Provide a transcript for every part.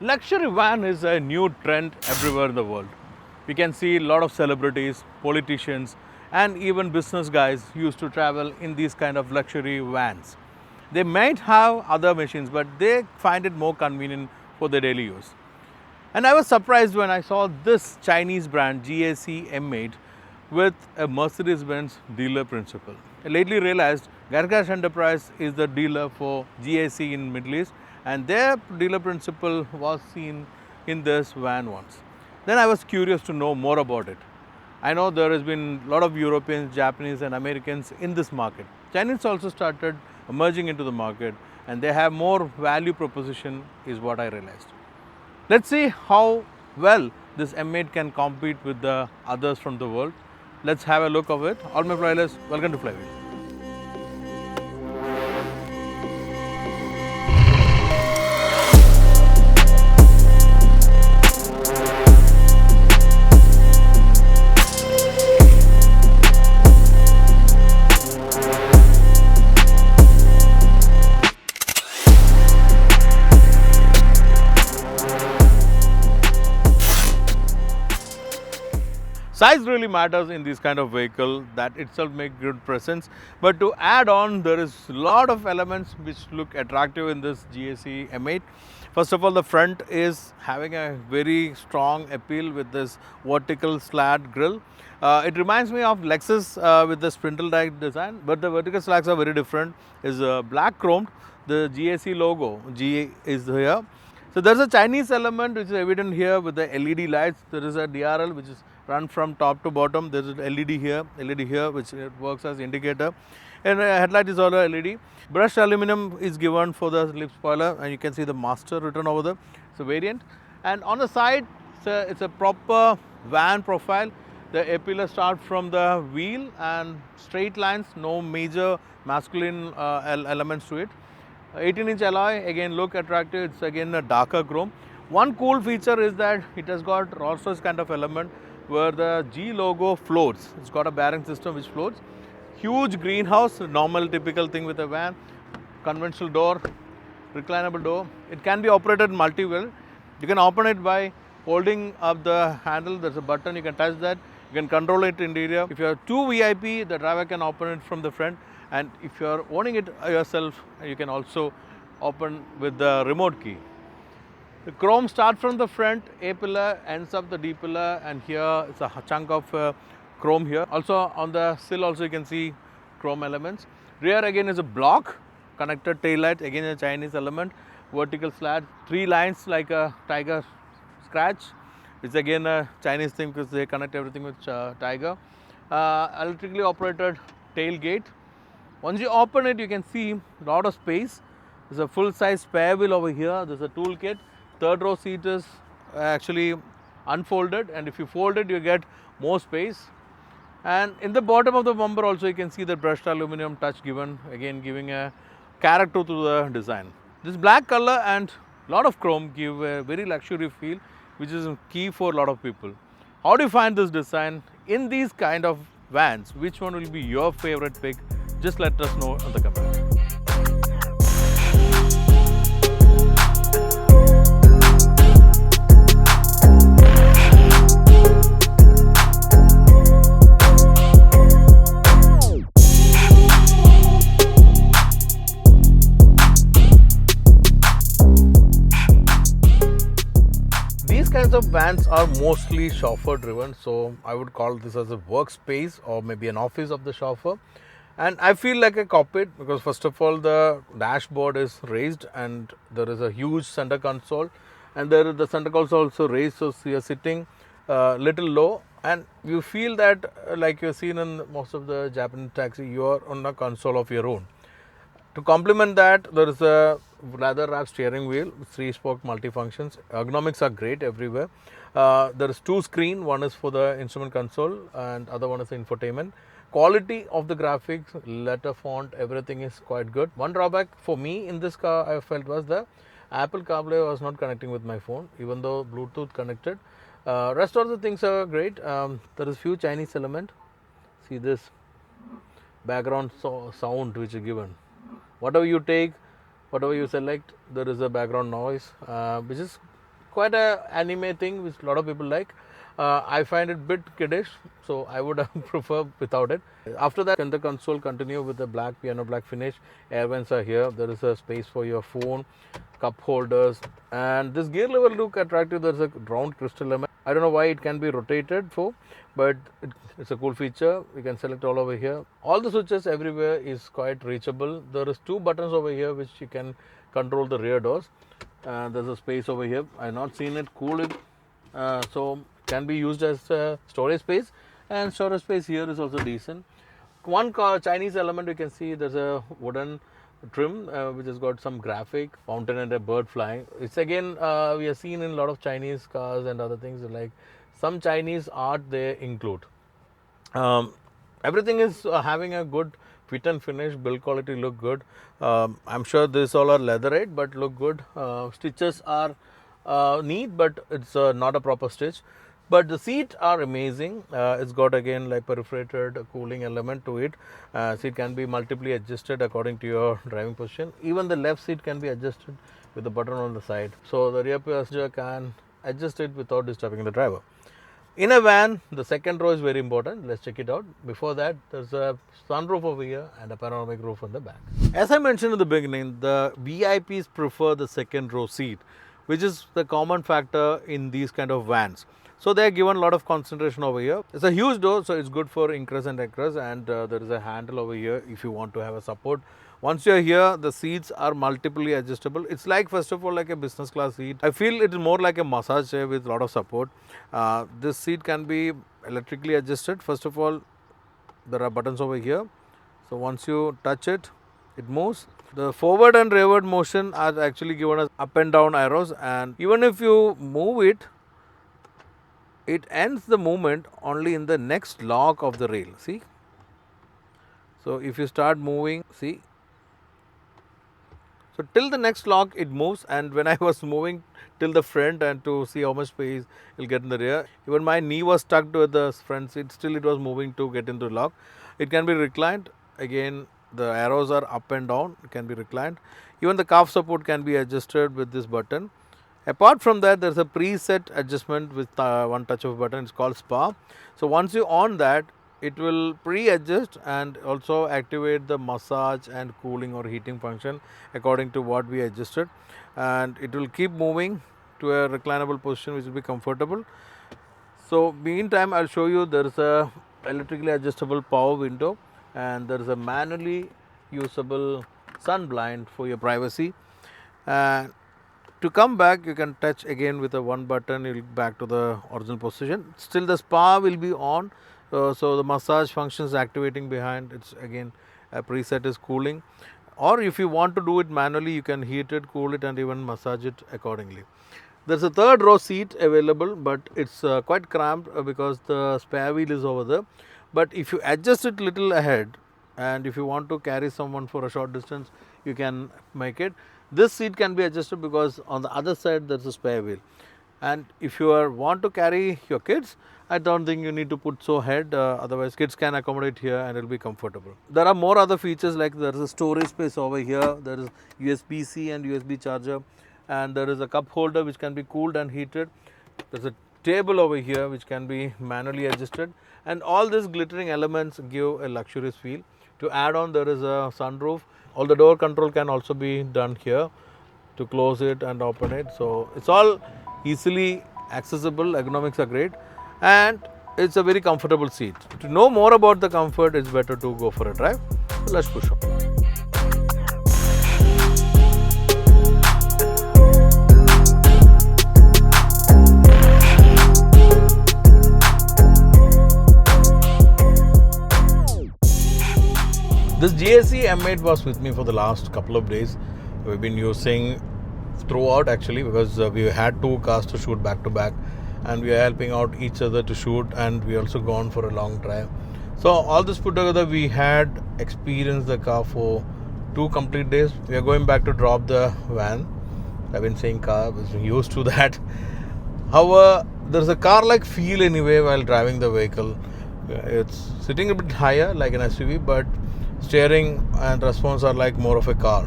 Luxury van is a new trend everywhere in the world. We can see a lot of celebrities, politicians, and even business guys used to travel in these kind of luxury vans. They might have other machines, but they find it more convenient for their daily use. And I was surprised when I saw this Chinese brand GAC M8 with a Mercedes-Benz dealer principal. I lately realized Gargash Enterprise is the dealer for GAC in Middle East, and their dealer principal was seen in this van once. Then I was curious to know more about it. I know there has been a lot of Europeans, Japanese and Americans in this market. Chinese also started emerging into the market, and they have more value proposition is what I realized. Let's see how well this M8 can compete with the others from the world. Let's have a look of it. All my flyers, welcome to Flywheel. Size really matters in this kind of vehicle, that itself makes good presence. But to add on, there is a lot of elements which look attractive in this GAC M8. First of all, the front is having a very strong appeal with this vertical slat grille. It reminds me of Lexus with the spindle type design, but the vertical slats are very different. It's black chromed. The GAC logo, G is here. So there's a Chinese element which is evident here with the LED lights. There is a DRL which is run from top to bottom. There is an LED here which works as indicator, and a headlight is also LED. Brushed aluminum is given for the lip spoiler, and you can see the master written over there. It's a variant, and on the side it's a proper van profile. The A-pillar start from the wheel and straight lines, no major masculine elements to it. 18-inch alloy, again look attractive. It's again a darker chrome. One cool feature is that it has got Rolls-Royce kind of element where the G logo floats. It's got a bearing system which floats. Huge greenhouse, normal typical thing with a van. Conventional door, reclinable door. It can be operated multi-wheel. You can open it by holding up the handle. There's a button, you can touch that. You can control it interior. If you are too VIP, the driver can open it from the front. And if you are owning it yourself, you can also open with the remote key. The chrome starts from the front, A-pillar ends up the D-pillar, and here it's a chunk of chrome here. Also on the sill also you can see chrome elements. Rear again is a block, connected tail light, again a Chinese element, vertical slat, 3 lines like a tiger scratch. It's again a Chinese thing because they connect everything with tiger. Electrically operated tailgate. Once you open it, you can see a lot of space. There's a full-size spare wheel over here. There's a toolkit. Third row seat is actually unfolded, and if you fold it, you get more space. And in the bottom of the bumper also, you can see the brushed aluminum touch given, again giving a character to the design. This black color and lot of chrome give a very luxury feel, which is key for a lot of people. How do you find this design in these kind of vans? Which one will be your favorite pick? Just let us know in the comments. These kinds of vans are mostly chauffeur driven, so I would call this as a workspace or maybe an office of the chauffeur. And I feel like a cockpit because first of all the dashboard is raised and there is a huge center console, and the center console also raised, so you are sitting little low, and you feel that like you're seen in most of the Japanese taxi, you are on a console of your own. To complement that, there is a leather wrapped steering wheel, 3-spoke multifunctions. Ergonomics are great everywhere. There is 2 screens, one is for the instrument console and other one is the infotainment. Quality of the graphics, letter font, everything is quite good. One drawback for me in this car I felt was the Apple CarPlay was not connecting with my phone, even though Bluetooth connected. Rest of the things are great. There is few Chinese element. See this background sound which is given. Whatever you take, whatever you select, there is a background noise which is quite a anime thing which a lot of people like. I find it a bit kiddish, so I would prefer without it. After that, center console continue with the black piano black finish. Air vents are here. There is a space for your phone, cup holders, and this gear lever look attractive. There's a round crystal element. I don't know why it can be rotated for, but it's a cool feature. You can select all over here. All the switches everywhere is quite reachable. There is 2 buttons over here which you can control the rear doors. There's a space over here. I have not seen it cool it, so can be used as a storage space, and storage space here is also decent. One Chinese element you can see, there's a wooden trim which has got some graphic fountain and a bird flying. It's again we have seen in a lot of Chinese cars and other things, like some Chinese art they include. Everything is having a good fit and finish, build quality look good. I'm sure this all are leatherette but look good. Stitches are neat, but it's not a proper stitch. But the seat are amazing. It's got again like perforated cooling element to it. Seat can be multiply adjusted according to your driving position. Even the left seat can be adjusted with the button on the side. So the rear passenger can adjust it without disturbing the driver. In a van, the second row is very important. Let's check it out. Before that, there's a sunroof over here and a panoramic roof on the back. As I mentioned in the beginning, the VIPs prefer the second row seat, which is the common factor in these kind of vans. So they are given a lot of concentration over here. It's a huge door, so it's good for ingress and egress, and there is a handle over here if you want to have a support. Once you are here, the seats are multiply adjustable. It's like, first of all, like a business class seat. I feel it is more like a massage chair with a lot of support. This seat can be electrically adjusted. First of all, there are buttons over here. So once you touch it, it moves. The forward and rearward motion are actually given as up and down arrows, and even if you move it, it ends the movement only in the next lock of the rail. See? So if you start moving, see? So till the next lock it moves, and when I was moving till the front and to see how much space you'll get in the rear, even my knee was stuck to the front seat, still it was moving to get into lock. It can be reclined. Again, the arrows are up and down, it can be reclined. Even the calf support can be adjusted with this button. Apart from that, there is a preset adjustment with one touch of a button. It's called SPA. So once you on that, it will pre-adjust and also activate the massage and cooling or heating function according to what we adjusted, and it will keep moving to a reclinable position which will be comfortable. So meantime, I'll show you there is a electrically adjustable power window, and there is a manually usable sun blind for your privacy. And to come back, you can touch again with a one button, you'll back to the original position. Still the spa will be on, so the massage function is activating behind. It's again a preset is cooling, or if you want to do it manually, you can heat it, cool it, and even massage it accordingly. There's a third row seat available, but it's quite cramped because the spare wheel is over there. But if you adjust it little ahead, and if you want to carry someone for a short distance, you can make it. This seat can be adjusted because on the other side there's a spare wheel. And if you want to carry your kids, I don't think you need to put so head, otherwise kids can accommodate here and it will be comfortable. There are more other features, like there is a storage space over here, there is USB-C and USB charger, and there is a cup holder which can be cooled and heated. There's a table over here which can be manually adjusted, and all these glittering elements give a luxurious feel. To add on, there is a sunroof. All the door control can also be done here to close it and open it. So it's all easily accessible, ergonomics are great, and it's a very comfortable seat. To know more about the comfort, it's better to go for a drive. So let's push on. This GAC M8 was with me for the last couple of days. We've been using throughout actually, because we had 2 cars to shoot back to back, and we are helping out each other to shoot, and we also gone for a long drive. So all this put together, we had experienced the car for 2 complete days. We are going back to drop the van. I've been saying car, I was used to that. However, there's a car-like feel anyway while driving the vehicle. It's sitting a bit higher like an SUV, but steering and response are like more of a car.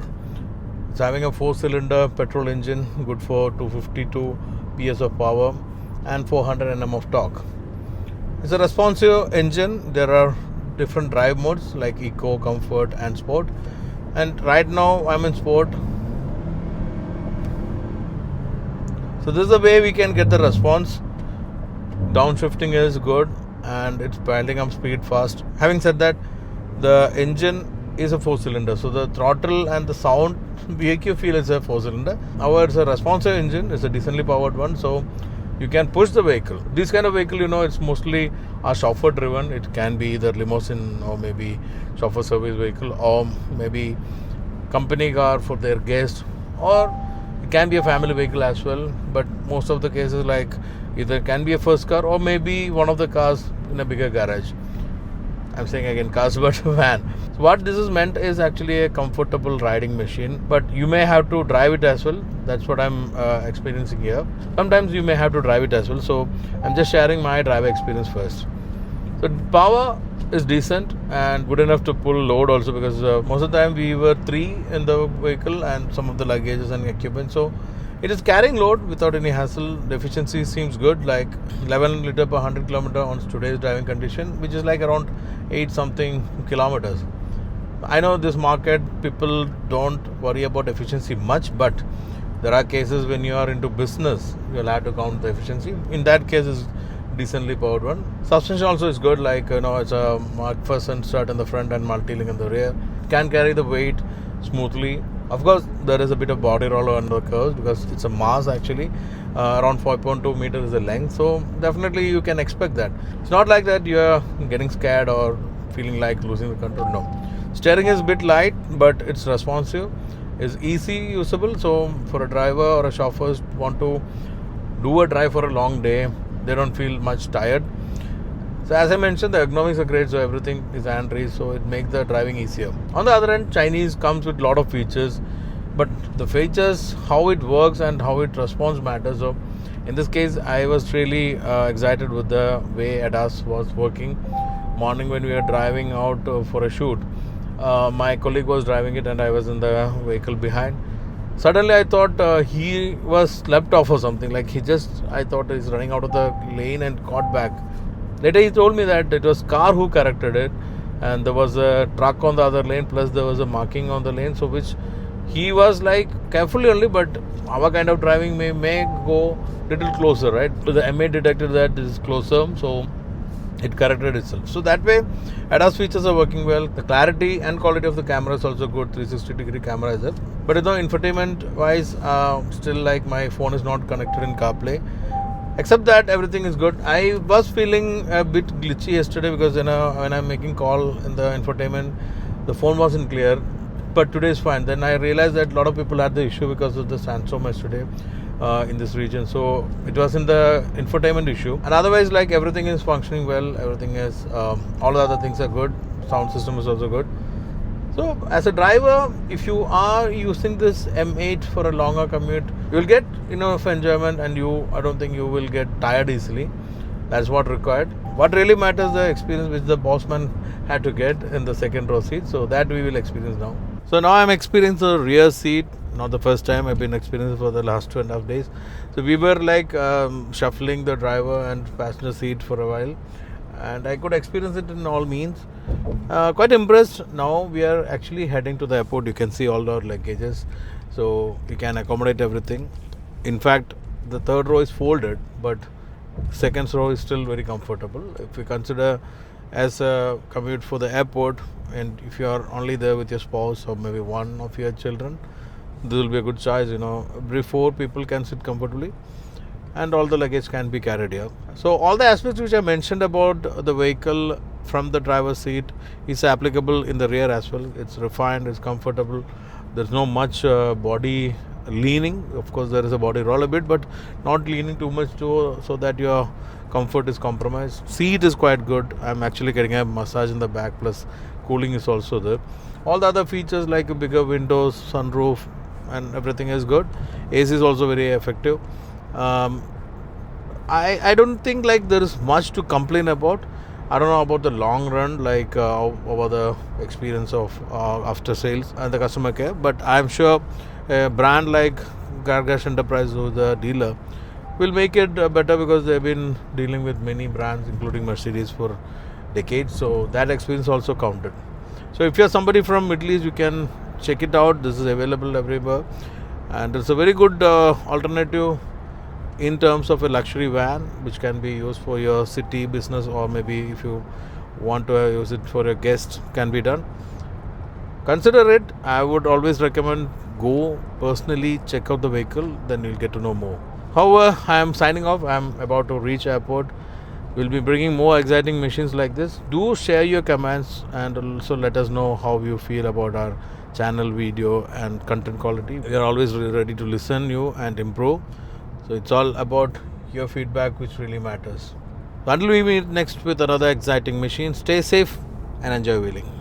It's having a 4-cylinder petrol engine, good for 250 to PS of power and 400 Nm of torque. It's a responsive engine. There are different drive modes like Eco, Comfort and Sport. And right now I'm in Sport. So this is the way we can get the response. Downshifting is good and it's piling up speed fast. Having said that, the engine is a 4-cylinder, so the throttle and the sound make you feel it's a 4-cylinder. However, it's a responsive engine, it's a decently powered one, so you can push the vehicle. This kind of vehicle, it's mostly a chauffeur driven. It can be either limousine or maybe chauffeur service vehicle or maybe company car for their guests, or it can be a family vehicle as well. But most of the cases, like either can be a first car or maybe one of the cars in a bigger garage. I'm saying again cars, but van. So what this is meant is actually a comfortable riding machine, but you may have to drive it as well. That's what I'm experiencing here. Sometimes you may have to drive it as well. So I'm just sharing my drive experience first. So power is decent and good enough to pull load also, because most of the time we were 3 in the vehicle and some of the luggages and equipment. So it is carrying load without any hassle. The efficiency seems good, like 11 liter per 100 kilometer on today's driving condition, which is like around 8 something kilometers. I know this market, people don't worry about efficiency much, but there are cases when you are into business, you'll have to count the efficiency. In that case, it's decently powered one. Suspension also is good, like it's a McPherson strut in the front and multi-link in the rear. Can carry the weight smoothly. Of course, there is a bit of body roll on the curves because it's a mass actually. Around 5.2 meters is the length, so definitely you can expect that. It's not like that you are getting scared or feeling like losing the control. No. Steering is a bit light, but it's responsive. It's easy usable. So for a driver or a chauffeur want to do a drive for a long day, they don't feel much tired. So as I mentioned, the ergonomics are great, so everything is hand-raised, so it makes the driving easier. On the other end, Chinese comes with a lot of features, but the features, how it works and how it responds matters. So in this case, I was really excited with the way ADAS was working. Morning when we were driving out for a shoot, my colleague was driving it and I was in the vehicle behind. Suddenly I thought he was slept off or something, like I thought he's running out of the lane and caught back. Later he told me that it was car who corrected it, and there was a truck on the other lane, plus there was a marking on the lane, so which he was like carefully only, but our kind of driving may go little closer, right? So the M8 detected that this is closer, so it corrected itself. So that way ADAS features are working well. The clarity and quality of the camera is also good. 360-degree camera is there, but infotainment wise, still like my phone is not connected in CarPlay. Except that everything is good. I was feeling a bit glitchy yesterday because when I'm making call in the infotainment, the phone wasn't clear. But today is fine. Then I realized that a lot of people had the issue because of the sandstorm yesterday in this region. So it was in the infotainment issue. And otherwise, like everything is functioning well. Everything is all the other things are good. Sound system is also good. So as a driver, if you are using this M8 for a longer commute, you will get enough enjoyment, and I don't think you will get tired easily. That's what required. What really matters is the experience which the bossman had to get in the second row seat. So that we will experience now. So now I'm experiencing the rear seat. Not the first time, I've been experiencing for the last 2.5 days. So we were like shuffling the driver and passenger seat for a while, and I could experience it in all means. Quite impressed. Now we are actually heading to the airport. You can see all our luggages, so we can accommodate everything. In fact, the third row is folded, but second row is still very comfortable. If we consider as a commute for the airport, and if you are only there with your spouse or maybe one of your children, this will be a good choice. Every 4 people can sit comfortably, and all the luggage can be carried here. So all the aspects which I mentioned about the vehicle from the driver's seat is applicable in the rear as well. It's refined, it's comfortable. There's no much body leaning. Of course, there is a body roll a bit, but not leaning too much so that your comfort is compromised. Seat is quite good. I'm actually getting a massage in the back, plus cooling is also there. All the other features like bigger windows, sunroof, and everything is good. AC is also very effective. I don't think like there is much to complain about. I don't know about the long run, like over the experience of after sales and the customer care, but I'm sure a brand like GAC Enterprise, who is the dealer, will make it better because they've been dealing with many brands including Mercedes for decades, so that experience also counted. So if you're somebody from Middle East, you can check it out. This is available everywhere and it's a very good alternative in terms of a luxury van which can be used for your city business, or maybe if you want to use it for a guest, can be done. Consider it. I would always recommend go personally check out the vehicle, then you'll get to know more. However, I am signing off. I am about to reach airport. We'll be bringing more exciting machines like this. Do share your comments and also let us know how you feel about our channel, video and content quality. We are always ready to listen you and improve. So it's all about your feedback which really matters. Until we meet next with another exciting machine, stay safe and enjoy wheeling.